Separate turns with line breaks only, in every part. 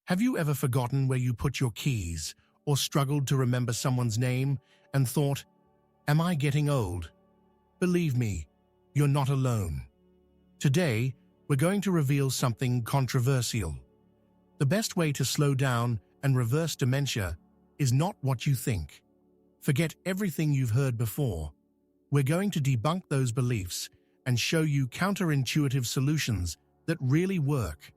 Have you ever forgotten where you put your keys or struggled to remember someone's name and thought, "Am I getting old?" Believe me, you're not alone. Today, we're going to reveal something controversial. The best way to slow down and reverse dementia is not what you think. Forget everything you've heard before. We're going to debunk those beliefs and show you counterintuitive solutions that really work.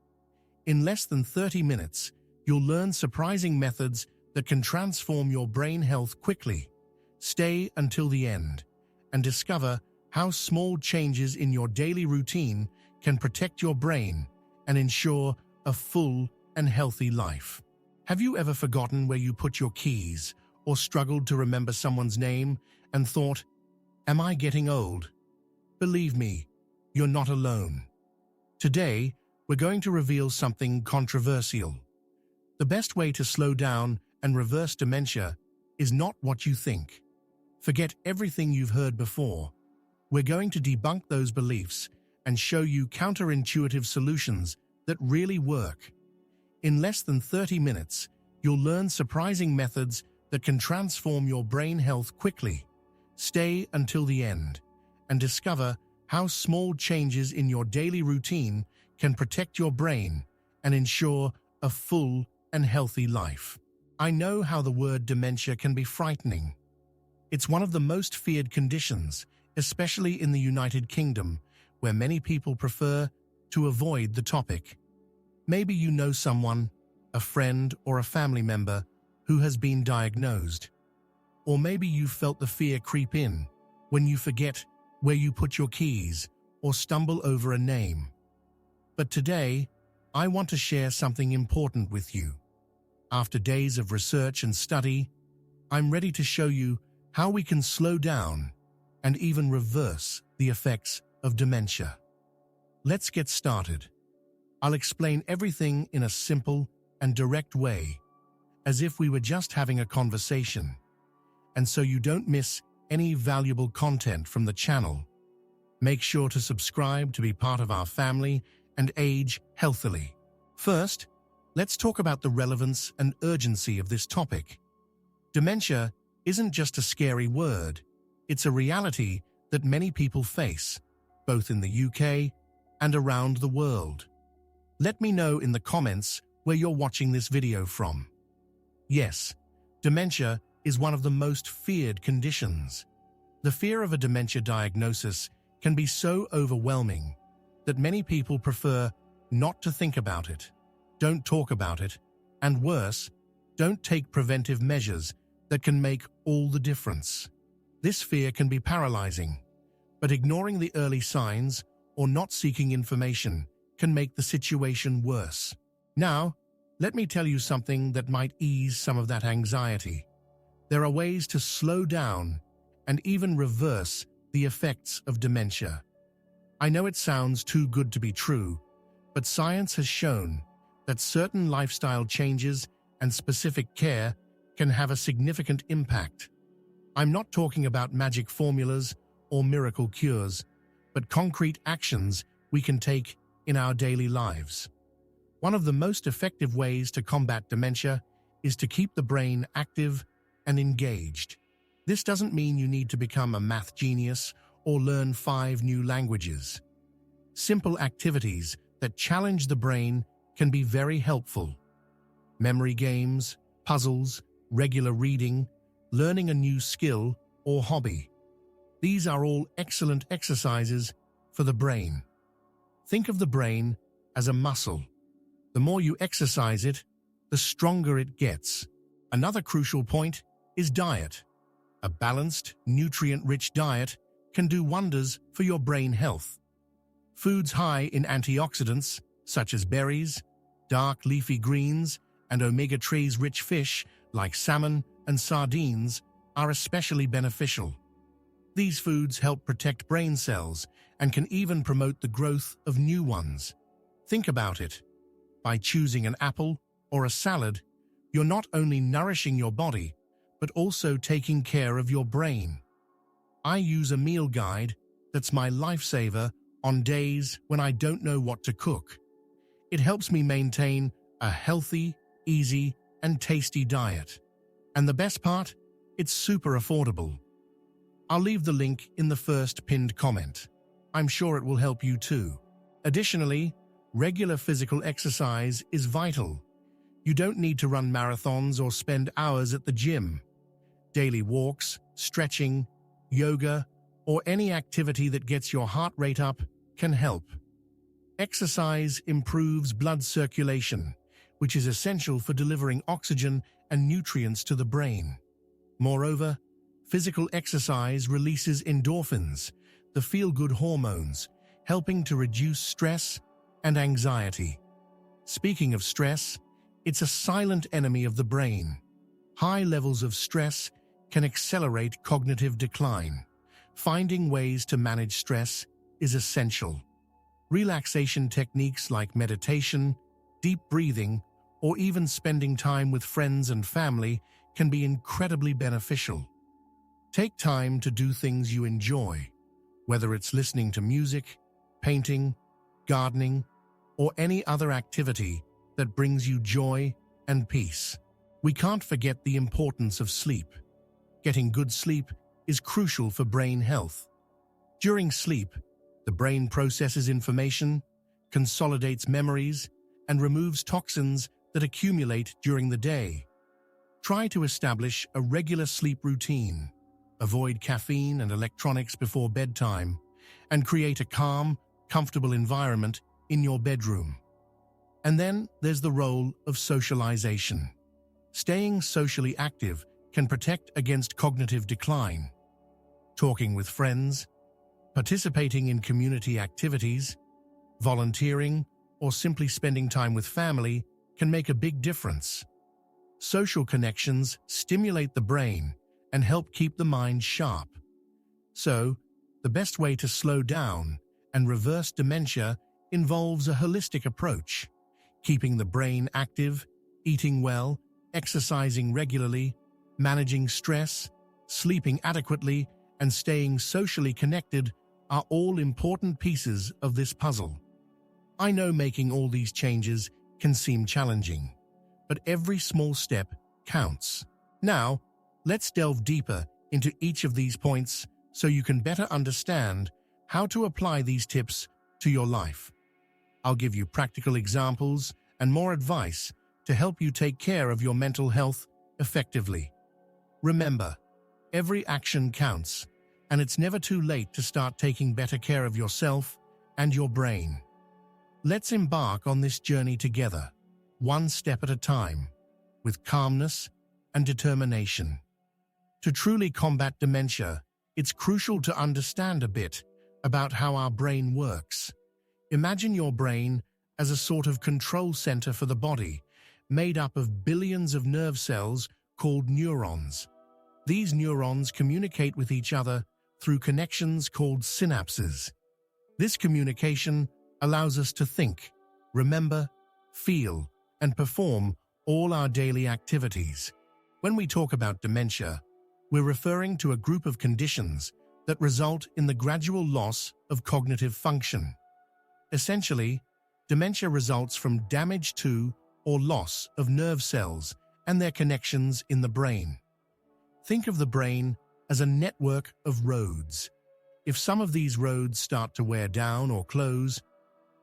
In less than 30 minutes, you'll learn surprising methods that can transform your brain health quickly. Stay until the end and discover how small changes in your daily routine can protect your brain and ensure a full and healthy life. Have you ever forgotten where you put your keys or struggled to remember someone's name and thought, "Am I getting old?" Believe me, you're not alone. Today, we're going to reveal something controversial. The best way to slow down and reverse dementia is not what you think. Forget everything you've heard before. We're going to debunk those beliefs and show you counterintuitive solutions that really work. In less than 30 minutes, you'll learn surprising methods that can transform your brain health quickly. Stay until the end and discover how small changes in your daily routine can protect your brain and ensure a full and healthy life. I know how the word dementia can be frightening. It's one of the most feared conditions, especially in the United Kingdom, where many people prefer to avoid the topic. Maybe you know someone, a friend or a family member, who has been diagnosed. Or maybe you've felt the fear creep in when you forget where you put your keys or stumble over a name. But today, I want to share something important with you. After days of research and study, I'm ready to show you how we can slow down and even reverse the effects of dementia. Let's get started. I'll explain everything in a simple and direct way, as if we were just having a conversation, and so you don't miss any valuable content from the channel. Make sure to subscribe to be part of our family and age healthily. First, let's talk about the relevance and urgency of this topic. Dementia isn't just a scary word, it's a reality that many people face, both in the UK and around the world. Let me know in the comments where you're watching this video from. Yes, dementia is one of the most feared conditions. The fear of a dementia diagnosis can be so overwhelming that many people prefer not to think about it, don't talk about it, and worse, don't take preventive measures that can make all the difference. This fear can be paralyzing, but ignoring the early signs or not seeking information can make the situation worse. Now, let me tell you something that might ease some of that anxiety. There are ways to slow down and even reverse the effects of dementia. I know it sounds too good to be true, but science has shown that certain lifestyle changes and specific care can have a significant impact. I'm not talking about magic formulas or miracle cures, but concrete actions we can take in our daily lives. One of the most effective ways to combat dementia is to keep the brain active and engaged. This doesn't mean you need to become a math genius or learn 5 new languages. Simple activities that challenge the brain can be very helpful. Memory games, puzzles, regular reading, learning a new skill or hobby. These are all excellent exercises for the brain. Think of the brain as a muscle. The more you exercise it, the stronger it gets. Another crucial point is diet. A balanced, nutrient-rich diet can do wonders for your brain health. Foods high in antioxidants, such as berries, dark leafy greens, and omega-3s rich fish like salmon and sardines, are especially beneficial. These foods help protect brain cells and can even promote the growth of new ones. Think about it. By choosing an apple or a salad, you're not only nourishing your body, but also taking care of your brain. I use a meal guide that's my lifesaver on days when I don't know what to cook. It helps me maintain a healthy easy, and tasty diet. And the best part? It's super affordable. I'll leave the link in the first pinned comment. I'm sure it will help you too. Additionally, regular physical exercise is vital. You don't need to run marathons or spend hours at the gym. Daily walks, stretching, yoga, or any activity that gets your heart rate up can help. Exercise improves blood circulation, which is essential for delivering oxygen and nutrients to the brain. Moreover, physical exercise releases endorphins, the feel-good hormones, helping to reduce stress and anxiety. Speaking of stress, it's a silent enemy of the brain. High levels of stress can accelerate cognitive decline. Finding ways to manage stress is essential. Relaxation techniques like meditation, deep breathing, or even spending time with friends and family can be incredibly beneficial. Take time to do things you enjoy, whether it's listening to music, painting, gardening, or any other activity that brings you joy and peace. We can't forget the importance of sleep. Getting good sleep is crucial for brain health. During sleep, the brain processes information, consolidates memories, and removes toxins that accumulate during the day. Try to establish a regular sleep routine, avoid caffeine and electronics before bedtime, and create a calm, comfortable environment in your bedroom. And then there's the role of socialization. Staying socially active can protect against cognitive decline. Talking with friends, participating in community activities, volunteering, or simply spending time with family can make a big difference. Social connections stimulate the brain and help keep the mind sharp. So, the best way to slow down and reverse dementia involves a holistic approach. Keeping the brain active, eating well, exercising regularly, managing stress, sleeping adequately, and staying socially connected are all important pieces of this puzzle. I know making all these changes can seem challenging, but every small step counts. Now, let's delve deeper into each of these points so you can better understand how to apply these tips to your life. I'll give you practical examples and more advice to help you take care of your mental health effectively. Remember, every action counts, and it's never too late to start taking better care of yourself and your brain. Let's embark on this journey together, one step at a time, with calmness and determination. To truly combat dementia, it's crucial to understand a bit about how our brain works. Imagine your brain as a sort of control center for the body, made up of billions of nerve cells called neurons. These neurons communicate with each other through connections called synapses. This communication allows us to think, remember, feel, and perform all our daily activities. When we talk about dementia, we're referring to a group of conditions that result in the gradual loss of cognitive function. Essentially, dementia results from damage to or loss of nerve cells and their connections in the brain. Think of the brain as a network of roads. If some of these roads start to wear down or close,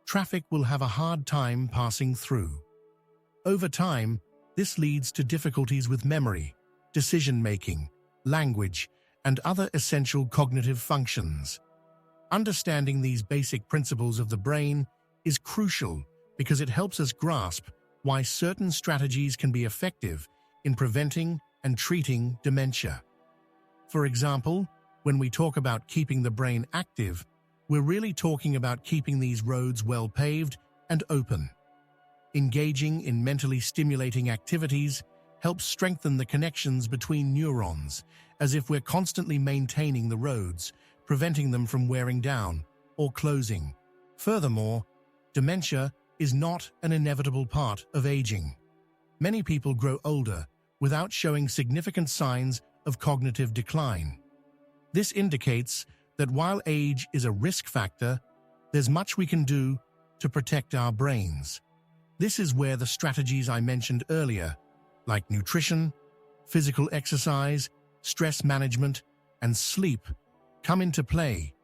traffic will have a hard time passing through. Over time, this leads to difficulties with memory, decision-making, language, and other essential cognitive functions. Understanding these basic principles of the brain is crucial because it helps us grasp why certain strategies can be effective in preventing and treating dementia. For example, when we talk about keeping the brain active, we're really talking about keeping these roads well paved and open. Engaging in mentally stimulating activities helps strengthen the connections between neurons, as if we're constantly maintaining the roads, preventing them from wearing down or closing. Furthermore, dementia is not an inevitable part of aging. Many people grow older without showing significant signs of cognitive decline. This indicates that while age is a risk factor, there's much we can do to protect our brains. This is where the strategies I mentioned earlier, like nutrition, physical exercise, stress management, and sleep, come into play.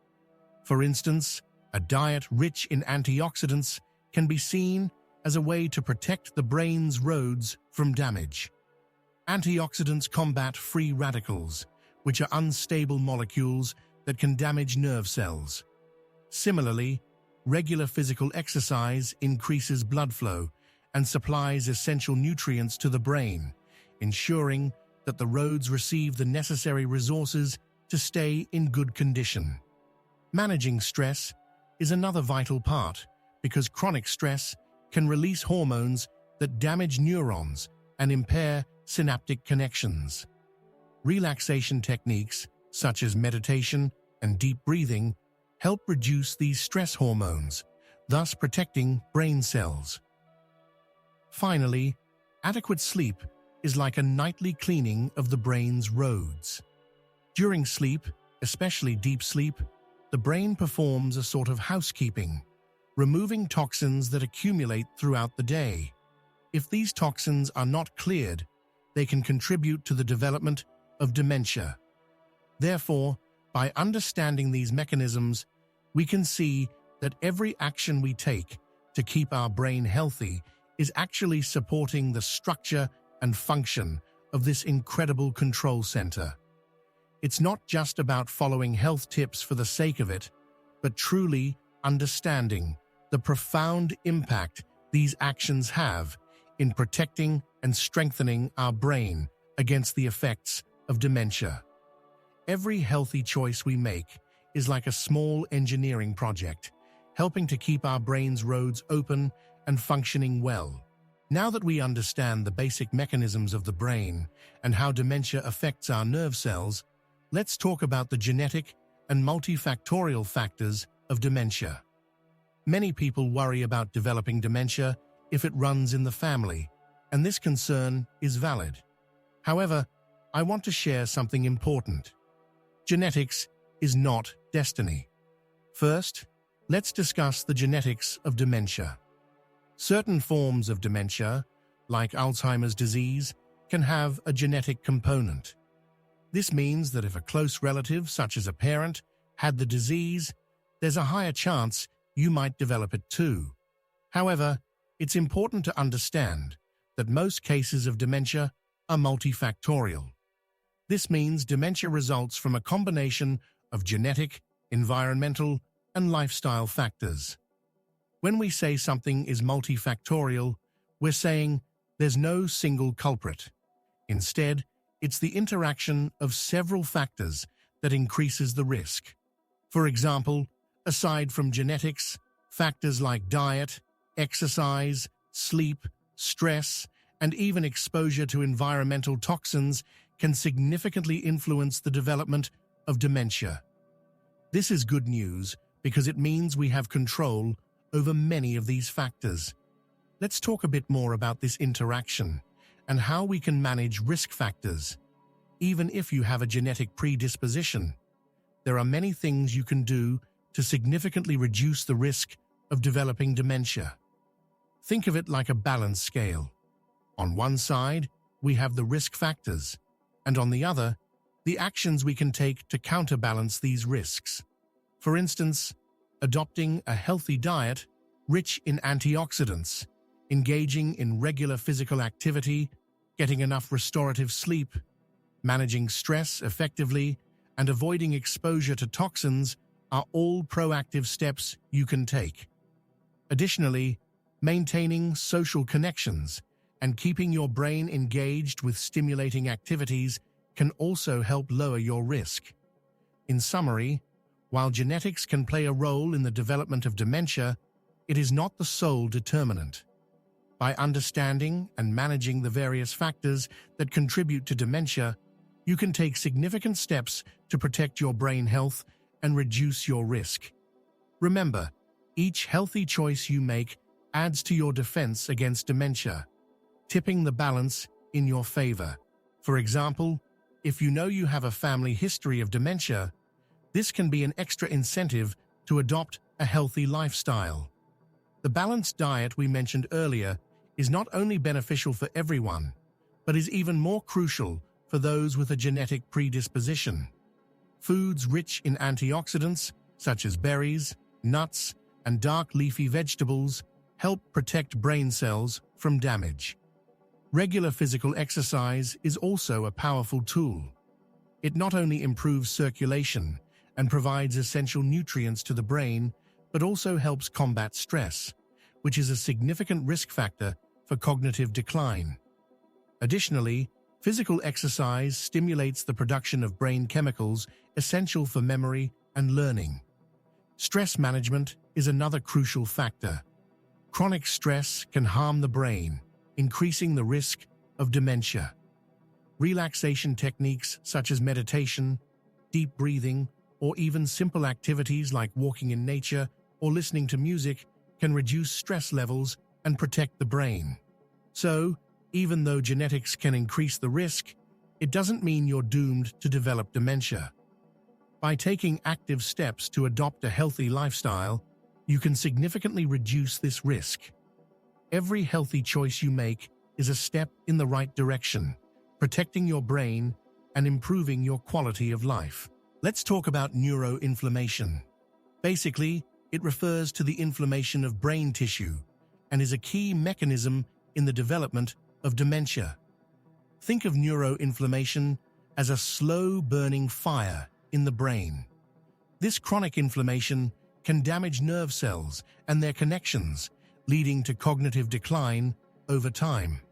For instance, a diet rich in antioxidants can be seen as a way to protect the brain's roads from damage. Antioxidants combat free radicals, which are unstable molecules that can damage nerve cells. Similarly, regular physical exercise increases blood flow and supplies essential nutrients to the brain, ensuring that the roads receive the necessary resources to stay in good condition. Managing stress is another vital part because chronic stress can release hormones that damage neurons and impair synaptic connections. Relaxation techniques such as meditation and deep breathing help reduce these stress hormones, thus protecting brain cells. Finally, adequate sleep is like a nightly cleaning of the brain's roads. During sleep, especially deep sleep, the brain performs a sort of housekeeping, removing toxins that accumulate throughout the day. If these toxins are not cleared, they can contribute to the development of dementia. Therefore, by understanding these mechanisms, we can see that every action we take to keep our brain healthy is actually supporting the structure and function of this incredible control center. It's not just about following health tips for the sake of it, but truly understanding the profound impact these actions have in protecting and strengthening our brain against the effects of dementia. Every healthy choice we make is like a small engineering project, helping to keep our brain's roads open and functioning well. Now that we understand the basic mechanisms of the brain and how dementia affects our nerve cells, let's talk about the genetic and multifactorial factors of dementia. Many people worry about developing dementia if it runs in the family, and this concern is valid. However, I want to share something important. Genetics is not destiny. First, let's discuss the genetics of dementia. Certain forms of dementia, like Alzheimer's disease, can have a genetic component. This means that if a close relative, such as a parent, had the disease, there's a higher chance you might develop it too. However, it's important to understand that most cases of dementia are multifactorial. This means dementia results from a combination of genetic, environmental, and lifestyle factors. When we say something is multifactorial, we're saying there's no single culprit. Instead, it's the interaction of several factors that increases the risk. For example, aside from genetics, factors like diet, exercise, sleep, stress, and even exposure to environmental toxins can significantly influence the development of dementia. This is good news because it means we have control over many of these factors. Let's talk a bit more about this interaction and how we can manage risk factors. Even if you have a genetic predisposition, there are many things you can do to significantly reduce the risk of developing dementia. Think of it like a balance scale. On one side, we have the risk factors, and on the other, the actions we can take to counterbalance these risks. For instance, adopting a healthy diet rich in antioxidants, engaging in regular physical activity, getting enough restorative sleep, managing stress effectively, and avoiding exposure to toxins are all proactive steps you can take. Additionally, maintaining social connections and keeping your brain engaged with stimulating activities can also help lower your risk. In summary, while genetics can play a role in the development of dementia, it is not the sole determinant. By understanding and managing the various factors that contribute to dementia, you can take significant steps to protect your brain health and reduce your risk. Remember, each healthy choice you make adds to your defense against dementia, tipping the balance in your favor. For example, if you know you have a family history of dementia, this can be an extra incentive to adopt a healthy lifestyle. The balanced diet we mentioned earlier is not only beneficial for everyone, but is even more crucial for those with a genetic predisposition. Foods rich in antioxidants, such as berries, nuts, and dark leafy vegetables, help protect brain cells from damage. Regular physical exercise is also a powerful tool. It not only improves circulation and provides essential nutrients to the brain, but also helps combat stress, which is a significant risk factor for cognitive decline. Additionally, physical exercise stimulates the production of brain chemicals essential for memory and learning. Stress management is another crucial factor. Chronic stress can harm the brain, increasing the risk of dementia. Relaxation techniques such as meditation, deep breathing, or even simple activities like walking in nature or listening to music can reduce stress levels and protect the brain. So, even though genetics can increase the risk, it doesn't mean you're doomed to develop dementia. By taking active steps to adopt a healthy lifestyle, you can significantly reduce this risk. Every healthy choice you make is a step in the right direction, protecting your brain and improving your quality of life. Let's talk about neuroinflammation. Basically, it refers to the inflammation of brain tissue and is a key mechanism in the development of dementia. Think of neuroinflammation as a slow-burning fire in the brain. This chronic inflammation can damage nerve cells and their connections, leading to cognitive decline over time.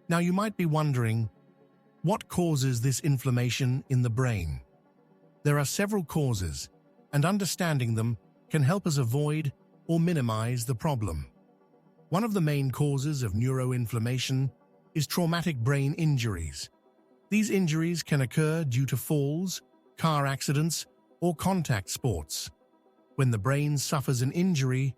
Now you might be wondering, what causes this inflammation in the brain? There are several causes, and understanding them can help us avoid or minimize the problem. One of the main causes of neuroinflammation is traumatic brain injuries. These injuries can occur due to falls, car accidents, or contact sports. When the brain suffers an injury,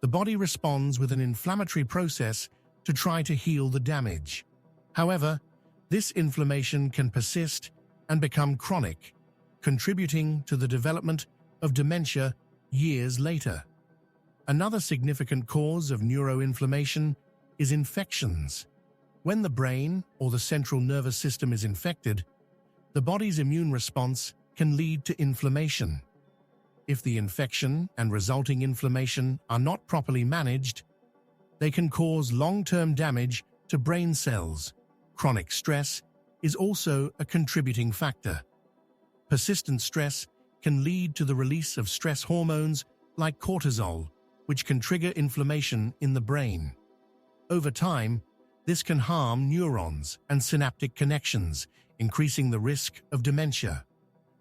the body responds with an inflammatory process to try to heal the damage. However, this inflammation can persist and become chronic, contributing to the development of dementia years later. Another significant cause of neuroinflammation is infections. When the brain or the central nervous system is infected, the body's immune response can lead to inflammation. If the infection and resulting inflammation are not properly managed, they can cause long-term damage to brain cells. Chronic stress is also a contributing factor. Persistent stress can lead to the release of stress hormones like cortisol, which can trigger inflammation in the brain. Over time, this can harm neurons and synaptic connections, increasing the risk of dementia.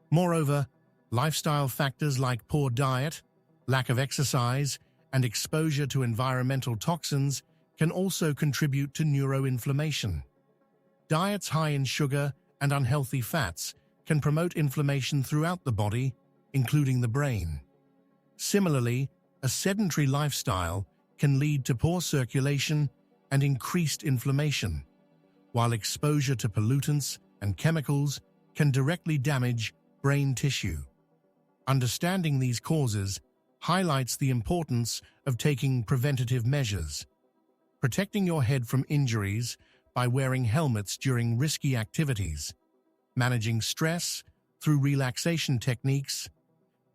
Moreover, lifestyle factors like poor diet, lack of exercise, and exposure to environmental toxins can also contribute to neuroinflammation. Diets high in sugar and unhealthy fats can promote inflammation throughout the body, including the brain. Similarly, a sedentary lifestyle can lead to poor circulation and increased inflammation, while exposure to pollutants and chemicals can directly damage brain tissue. Understanding these causes highlights the importance of taking preventative measures. Protecting your head from injuries by wearing helmets during risky activities, managing stress through relaxation techniques,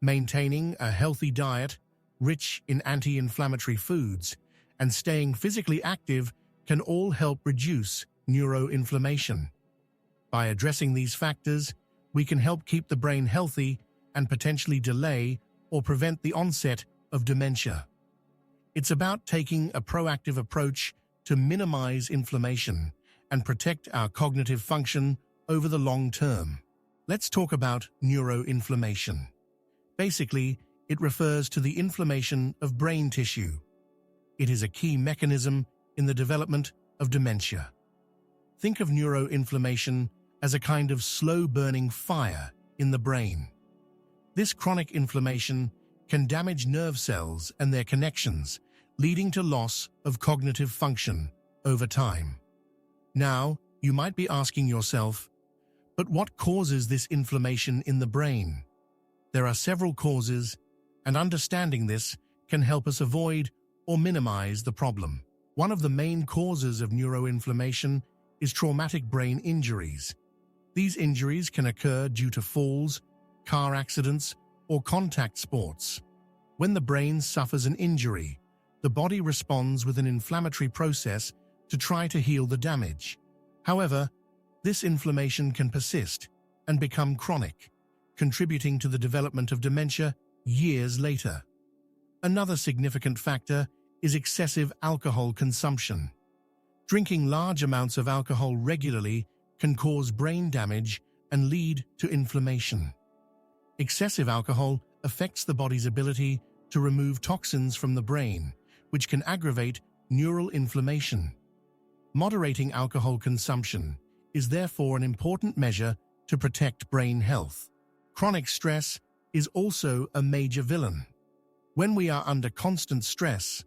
maintaining a healthy diet rich in anti-inflammatory foods, and staying physically active can all help reduce neuroinflammation. By addressing these factors, we can help keep the brain healthy and potentially delay or prevent the onset of dementia. It's about taking a proactive approach to minimize inflammation and protect our cognitive function over the long term. Let's talk about neuroinflammation. Basically, it refers to the inflammation of brain tissue. It is a key mechanism in the development of dementia. Think of neuroinflammation as a kind of slow-burning fire in the brain. This chronic inflammation can damage nerve cells and their connections, leading to loss of cognitive function over time. Now, you might be asking yourself, but what causes this inflammation in the brain? There are several causes, and understanding this can help us avoid or minimize the problem. One of the main causes of neuroinflammation is traumatic brain injuries. These injuries can occur due to falls, car accidents, or contact sports. When the brain suffers an injury, the body responds with an inflammatory process to try to heal the damage. However, this inflammation can persist and become chronic, contributing to the development of dementia years later. Another significant factor is excessive alcohol consumption. Drinking large amounts of alcohol regularly can cause brain damage and lead to inflammation. Excessive alcohol affects the body's ability to remove toxins from the brain, which can aggravate neural inflammation. Moderating alcohol consumption is therefore an important measure to protect brain health. Chronic stress is also a major villain. When we are under constant stress,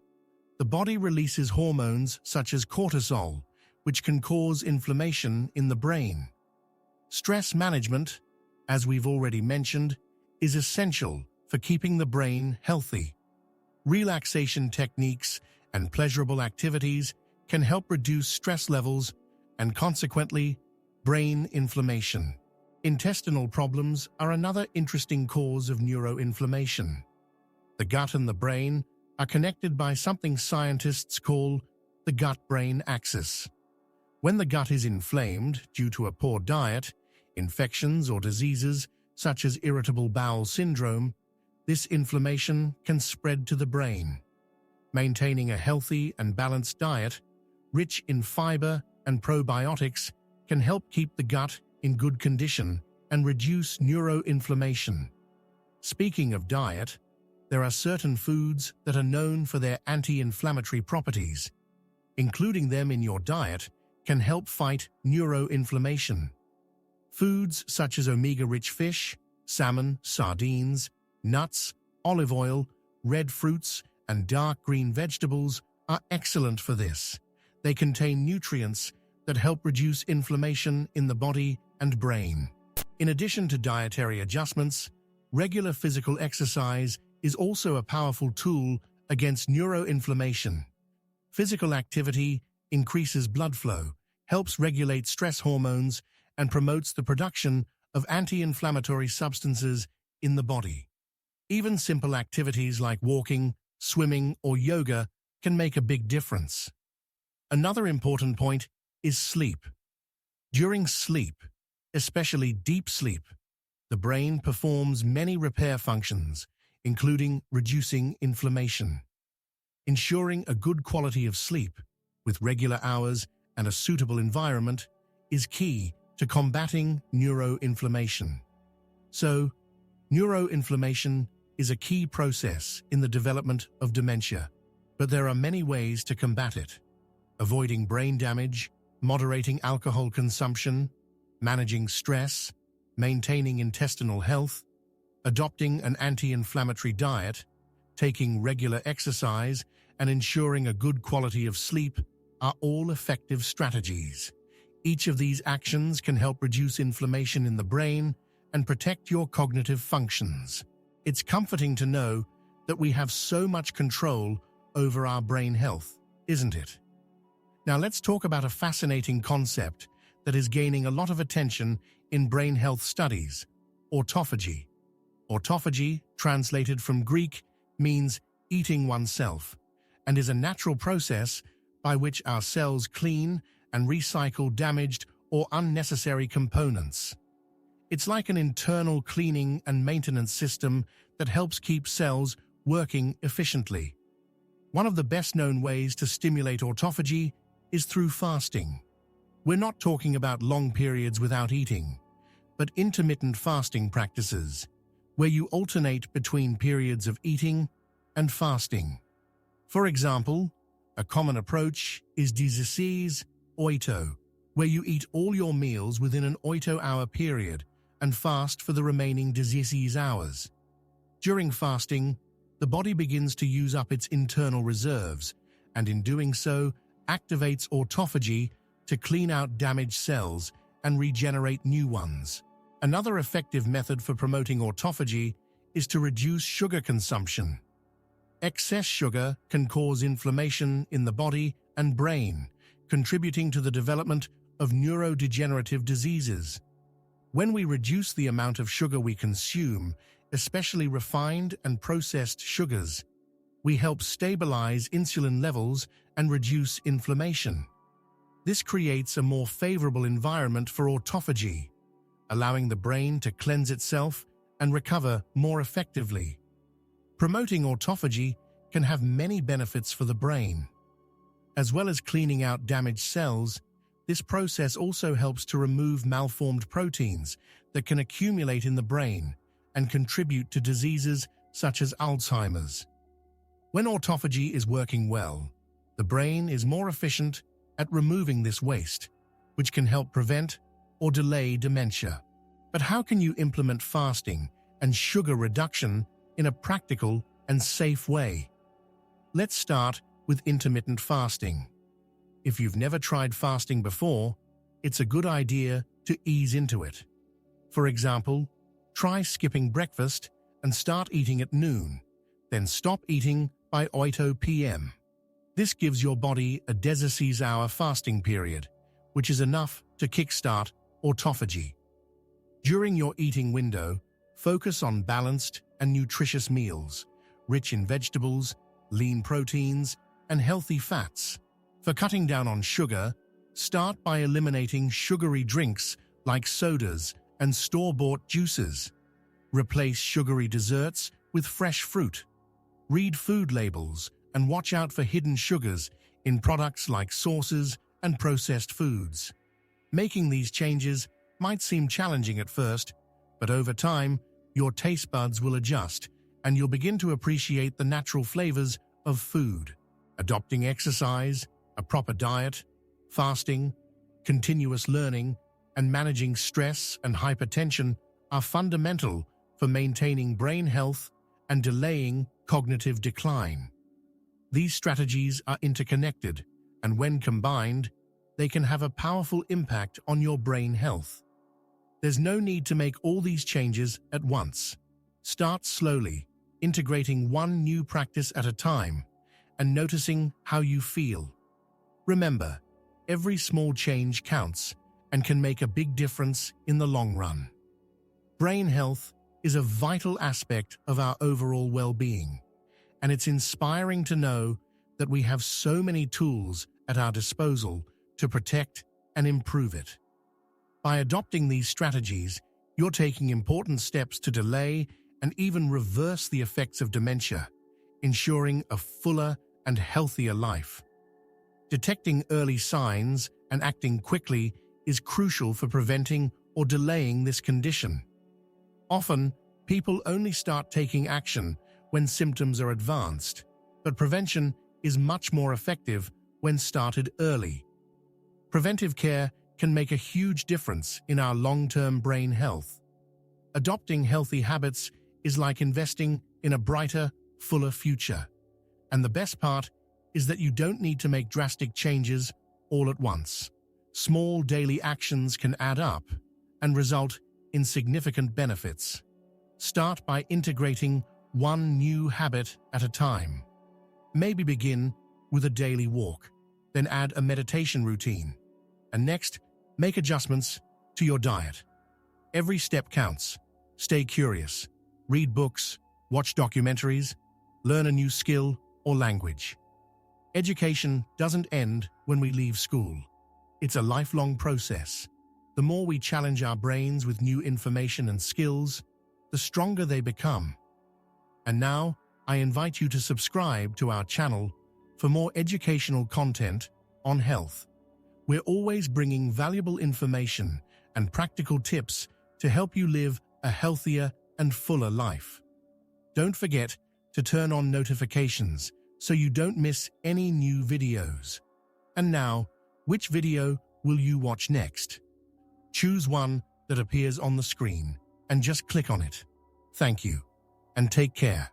the body releases hormones such as cortisol, which can cause inflammation in the brain. Stress management, as we've already mentioned, is essential for keeping the brain healthy. Relaxation techniques and pleasurable activities can help reduce stress levels and, consequently, brain inflammation. Intestinal problems are another interesting cause of neuroinflammation. The gut and the brain are connected by something scientists call the gut-brain axis. When the gut is inflamed due to a poor diet, infections or diseases such as irritable bowel syndrome, this inflammation can spread to the brain. Maintaining a healthy and balanced diet, rich in fiber and probiotics, can help keep the gut in good condition and reduce neuroinflammation. Speaking of diet, there are certain foods that are known for their anti-inflammatory properties. Including them in your diet can help fight neuroinflammation. Foods such as omega-rich fish, salmon, sardines, nuts, olive oil, red fruits, and dark green vegetables are excellent for this. They contain nutrients that help reduce inflammation in the body and brain. In addition to dietary adjustments, regular physical exercise is also a powerful tool against neuroinflammation. Physical activity increases blood flow, helps regulate stress hormones, and promotes the production of anti-inflammatory substances in the body. Even simple activities like walking, swimming, or yoga can make a big difference. Another important point is sleep. During sleep, especially deep sleep, the brain performs many repair functions, including reducing inflammation. Ensuring a good quality of sleep, with regular hours and a suitable environment, is key to combating neuroinflammation. So, neuroinflammation is a key process in the development of dementia, but there are many ways to combat it. Avoiding brain damage, moderating alcohol consumption, managing stress, maintaining intestinal health, adopting an anti-inflammatory diet, taking regular exercise, and ensuring a good quality of sleep are all effective strategies. Each of these actions can help reduce inflammation in the brain and protect your cognitive functions. It's comforting to know that we have so much control over our brain health, isn't it? Now let's talk about a fascinating concept that is gaining a lot of attention in brain health studies: autophagy. Autophagy, translated from Greek, means eating oneself, and is a natural process by which our cells clean and recycle damaged or unnecessary components. It's like an internal cleaning and maintenance system that helps keep cells working efficiently. One of the best-known ways to stimulate autophagy is through fasting. We're not talking about long periods without eating, but intermittent fasting practices, where you alternate between periods of eating and fasting. For example, a common approach is 16-8, where you eat all your meals within an 8-hour period and fast for the remaining 16 hours. During fasting, the body begins to use up its internal reserves, and in doing so, activates autophagy to clean out damaged cells and regenerate new ones. Another effective method for promoting autophagy is to reduce sugar consumption. Excess sugar can cause inflammation in the body and brain, contributing to the development of neurodegenerative diseases. When we reduce the amount of sugar we consume, especially refined and processed sugars, we help stabilize insulin levels and reduce inflammation. This creates a more favorable environment for autophagy, allowing the brain to cleanse itself and recover more effectively. Promoting autophagy can have many benefits for the brain. As well as cleaning out damaged cells, this process also helps to remove malformed proteins that can accumulate in the brain and contribute to diseases such as Alzheimer's. When autophagy is working well, the brain is more efficient at removing this waste, which can help prevent or delay dementia. But how can you implement fasting and sugar reduction in a practical and safe way? Let's start with intermittent fasting. If you've never tried fasting before, it's a good idea to ease into it. For example, try skipping breakfast and start eating at noon, then stop eating by 8 p.m. This gives your body a 16-hour fasting period, which is enough to kickstart autophagy. During your eating window, focus on balanced and nutritious meals, rich in vegetables, lean proteins, and healthy fats. For cutting down on sugar, start by eliminating sugary drinks like sodas and store-bought juices. Replace sugary desserts with fresh fruit. Read food labels and watch out for hidden sugars in products like sauces and processed foods. Making these changes might seem challenging at first, but over time, your taste buds will adjust and you'll begin to appreciate the natural flavors of food. Adopting exercise, a proper diet, fasting, continuous learning, and managing stress and hypertension are fundamental for maintaining brain health and delaying cognitive decline. These strategies are interconnected, and when combined, they can have a powerful impact on your brain health. There's no need to make all these changes at once. Start slowly, integrating one new practice at a time, and noticing how you feel. Remember, every small change counts and can make a big difference in the long run. Brain health is a vital aspect of our overall well-being, and it's inspiring to know that we have so many tools at our disposal to protect and improve it. By adopting these strategies, you're taking important steps to delay and even reverse the effects of dementia, ensuring a fuller and healthier life. Detecting early signs and acting quickly is crucial for preventing or delaying this condition. Often, people only start taking action when symptoms are advanced, but prevention is much more effective when started early. Preventive care can make a huge difference in our long-term brain health. Adopting healthy habits is like investing in a brighter, fuller future. And the best part is that you don't need to make drastic changes all at once. Small daily actions can add up and result in significant benefits. Start by integrating one new habit at a time. Maybe begin with a daily walk, then add a meditation routine, and next, make adjustments to your diet. Every step counts. Stay curious. Read books, watch documentaries, learn a new skill or language. Education doesn't end when we leave school. It's a lifelong process. The more we challenge our brains with new information and skills, the stronger they become. And now, I invite you to subscribe to our channel for more educational content on health. We're always bringing valuable information and practical tips to help you live a healthier and fuller life. Don't forget to turn on notifications so you don't miss any new videos. And now, which video will you watch next? Choose one that appears on the screen and just click on it. Thank you, and take care.